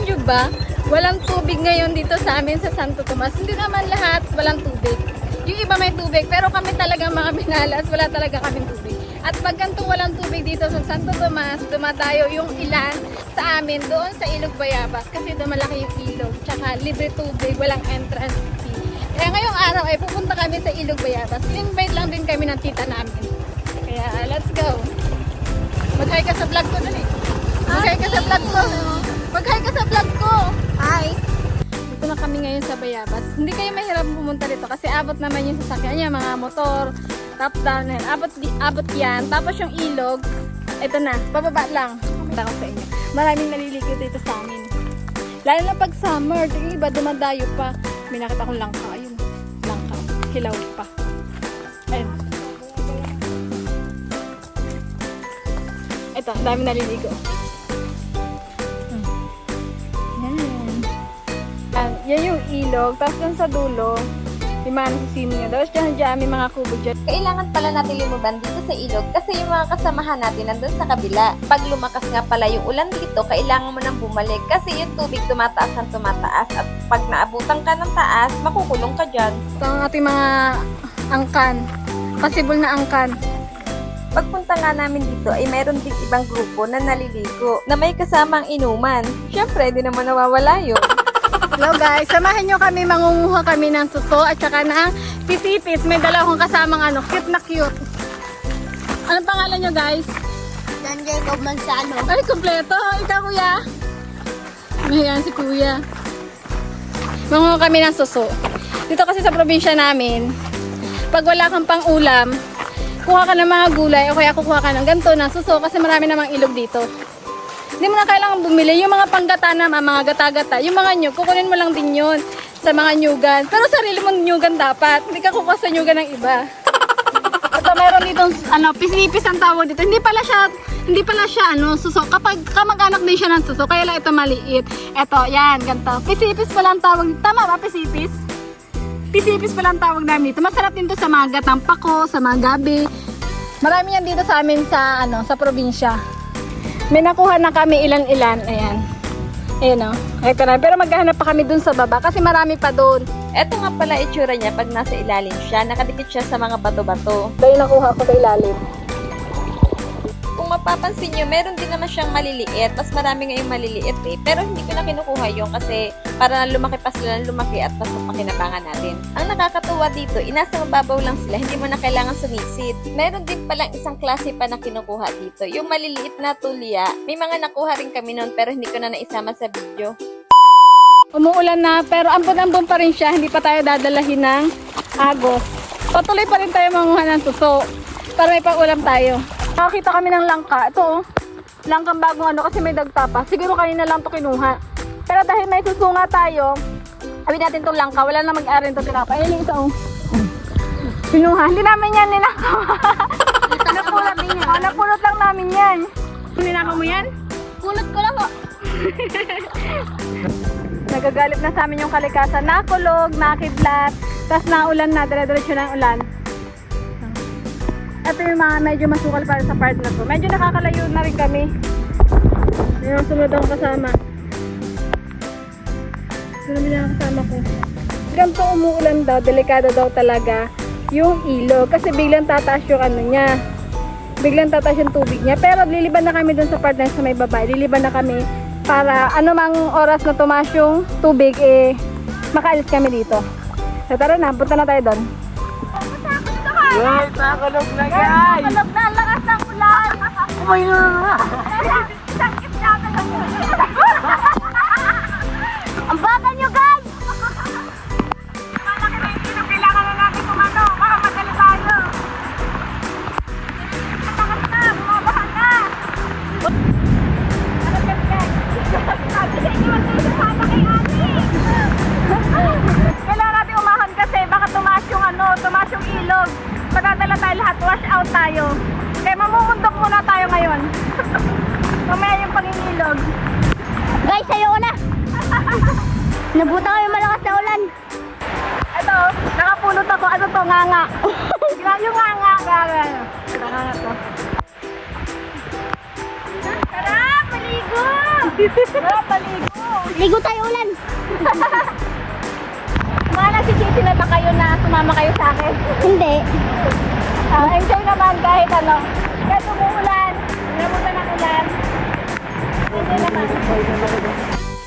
nyo ba? Walang tubig ngayon dito sa amin sa Santo Tomas. Hindi naman lahat walang tubig. Yung iba may tubig, pero kami talaga mga minalas, wala talaga kaming tubig. At pag ganito walang tubig dito sa Santo Tomas, dumadayo yung ilan sa amin doon sa Ilog Bayabas. Kasi doon malaki yung ilog, tsaka libre tubig, walang entrance fee. Kaya ngayong araw ay pupunta kami sa Ilog Bayabas. In-invite lang din kami ng tita namin. Kaya let's go. Mag-hi ka sa vlog ko dun eh. Mag-hi ka sa vlog ko. Mag-hi ka sa vlog ko. Hi. Dito na kami ngayon sa Bayabas. Hindi kayo mahirap pumunta dito kasi abot naman yung sasakyan niya, mga motor, top down, abot yan. Tapos yung ilog, ito na, pababa lang. Pakita ko sa inyo. Maraming naliligo dito sa amin. Lalo na pag summer, yung iba dumadayo pa. May nakita akong langka, ayun. Langka, hilaw pa. Ayun. Ito, dami naliligo. Yan yung ilog, tapos dyan sa dulo, may mga nasisino niya. Tapos dyan may mga kubo dyan. Kailangan pala natin lumuban dito sa ilog kasi yung mga kasamahan natin nandun sa kabila. Pag lumakas nga pala yung ulan dito, kailangan mo nang bumalik kasi yung tubig tumataas ng tumataas at pag naabutan ka ng taas, makukulong ka dyan. Ito ang ating mga angkan, possible na angkan. Pagpunta nga namin dito ay meron din ibang grupo na naliligo na may kasamang inuman. Siyempre, di naman nawawala yun. Hello guys, samahan nyo kami, mangunguha kami ng suso at saka ng pisipis. May dala akong kasamang cute na cute. Anong pangalan nyo guys? Dan Jacob Mansano. Ay, kompleto. Ikaw kuya? Mahiyan si kuya. Mangunguha kami ng suso. Dito kasi sa probinsya namin, pag wala kang pang ulam, kuha ka ng mga gulay o kaya kukuha ka ng ganito na suso kasi marami namang ilog dito. Hindi mo na kailangan bumili. Yung mga panggata naman, mga gata-gata, yung mga nyug, kukunin mo lang din yun sa mga nyugan. Pero sarili mong nyugan dapat. Hindi ka kukuha sa nyugan ng iba. Ito, meron ditong, pisipis ang tawag dito. Hindi pala siya, suso. Kapag kamag-anak din siya ng suso, kaya lang ito maliit. Ito, yan, ganito. Pisipis pala ang tawag dito. Tama ba, pisipis? Pisipis pala ang tawag namin dito. Masarap din to sa mga gatang pako, sa mga gabi. Marami yan dito sa amin sa probinsya. May nakuha na kami ilan-ilan. Ayan. Ayan o. Ito na. Pero maghahanap pa kami dun sa baba kasi marami pa dun. Eto nga pala itsura niya pag nasa ilalim siya. Nakadikit siya sa mga bato-bato. Ito yung nakuha ko sa ilalim. Kung mapapansin nyo, meron din naman siyang maliliit. Mas marami ngayong maliliit eh. Pero hindi ko na kinukuha yung kasi para lumaki pa sila ng lumaki at mas mapakinabangan natin. Ang nakakatuwa dito, inasa mababaw lang sila. Hindi mo na kailangan sumisid. Meron din palang isang klase pa na kinukuha dito. Yung maliliit na tulya. May mga nakuha rin kami noon pero hindi ko na naisama sa video. Umuulan na pero ambon-ambon pa rin siya. Hindi pa tayo dadalahin ng agos. Patuloy pa rin tayo manguha ng suso para may pang-ulam tayo. Nakakita kami ng langka. Ito langkang bagong kasi may dagta pa. Siguro kanina lang to kinuha. Pero dahil may susunga tayo, sabi natin itong langka. Wala na mag-arin ito tinapa. Ayun yung ito. Kinuha. Hindi namin yan ninakaw. Napulot din yan. Napulot lang namin yan. Ninakaw mo yan? Pulot ko lang po. Nagagalit na sa amin yung kalikasan. Nakulog, nakidlat, tapos naulan na, dire-diretso na yung ulan. Ito yung mga medyo masukal para sa part na to. Medyo nakakalayo na rin kami. Yung sunod akong kasama. Sunod na kasama ko. Ganito umuulan daw, delikado daw talaga yung ilog. Kasi biglang tataas yung niya. Biglang tataas yung tubig niya. Pero liliban na kami dun sa part na sa may baba. Liliban na kami para anumang oras na tumaas yung tubig, makaalis kami dito. So tara na, punta na tayo doon. Guys, nakakalog na guys! Nakakalog na, lakas ng ulan! Umayo na! Sakit na ang baga nyo guys! Malaki na yung ilog, kailangan na natin kumano, baka madali tayo. Lakas na, bumabaha na! Sabi sa inyo, magkasama kay Ani! Kailangan natin umahan kasi baka tumaas yung ilog. Madadala tayo lahat, wash out tayo. Kaya mamumundok muna tayo ngayon. Mamaya yung pangingilog. Guys, sayo na! Nabuta kayo malakas na ulan. Ito, nakapulot ako. Ano to? Nganga. Yung nganga. Nganga to. Tara, paligo! Tara, paligo! Ligo tayo ulan. Mga nagsisisi na ba kayo na sumama kayo sa akin? Hindi. Enjoy naman kahit ano. Kahit umuulan, nabutan ng ulan. Enjoy naman.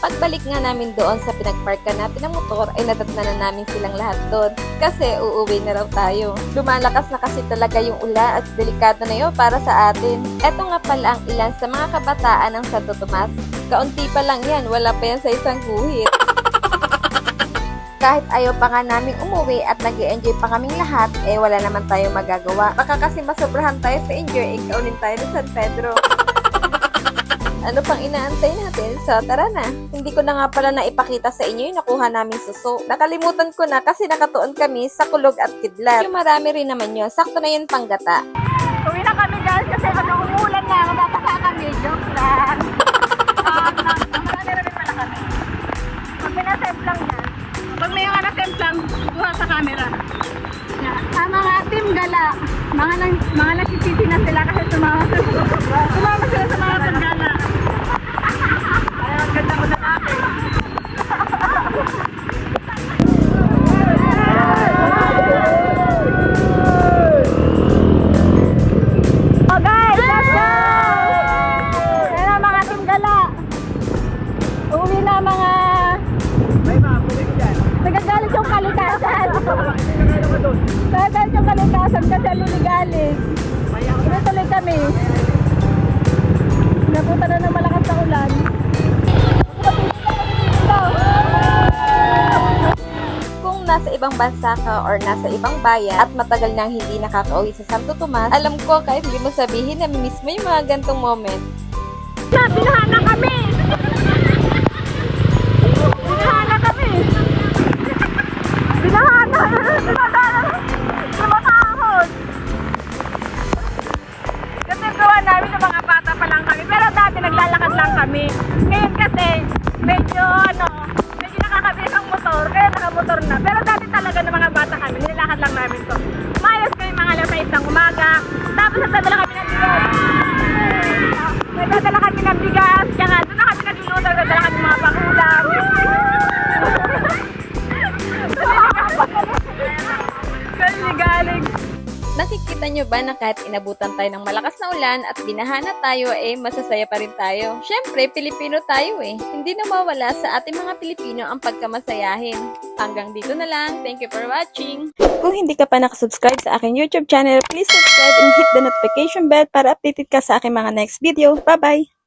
Pagbalik nga namin doon sa pinagparkan natin ng motor ay nadatna na namin silang lahat doon kasi uuwi na raw tayo. Lumalakas na kasi talaga yung ulan at delikado na yun para sa atin. Eto nga pala ang ilan sa mga kabataan ng Santo Tomas. Kaunti pa lang yan, wala pa yan sa isang guhit. Kahit ayaw pa nga naming umuwi at nag-enjoy pa kaming lahat, eh wala naman tayong magagawa. Baka kasi masobrahan tayo sa enjoy, ikaunin tayo ng San Pedro. Ano pang inaantay natin? So, tara na. Hindi ko na nga pala naipakita sa inyo yung nakuha naming suso. Nakalimutan ko na kasi nakatuon kami sa kulog at kidlat. Yung marami rin naman yun. Sakto na yun panggata. Uwi na kami guys kasi umuulan na. Mababasa kami. Joke lang. Marami rin pala kami. Pag pinasemp lang yan. Pag may mga nasemp lang, buha sa camera. Yan. Ang mga team gala. Mga nagsisisi na sila kasi sumama sila sa mga paggala. Ay, ang ganda ko na natin. Oh guys, let's go! Ayan na mga team gala. Uuwi na mga... Nagagalit yung kalikasan. Nagagalit yung kalikasan kasi luligalig. Inutuloy kami. Napunta na ng malakas na ulan. Kung nasa ibang bansa ka or nasa ibang bayan at matagal nang hindi nakakauwi sa Santo Tomas, alam ko kahit hindi mo sabihin na miss mo yung mga gantong moment. Binahan na kami! Binahan na kami! Binahan na! Lumatahod! Kasi gawa namin ng mga bata pa lang kami. Pero dati naglalakad lang kami. Ngayon kasi medyo nakakabilis ang motor. Kaya nakamotor na. Pero dati talaga ng mga bata kami. Nilalakad lang namin to. Mayos kami mga alas 6 ng umaga. Tapos nagdadala kami ng bigas. Nagdadala kami ng bigas. Tsaka doon na kami nagluluto. Nagdadala kami ng mga pangulam. Galing. Nakikita nyo ba na kahit inabutan tayo ng malakas na ulan at binahana tayo, eh masasaya pa rin tayo? Syempre, Pilipino tayo eh. Hindi na mawala sa ating mga Pilipino ang pagkamasayahin. Hanggang dito na lang. Thank you for watching. Kung hindi ka pa nakasubscribe sa aking YouTube channel, please subscribe and hit the notification bell para updated ka sa aking mga next video. Bye-bye!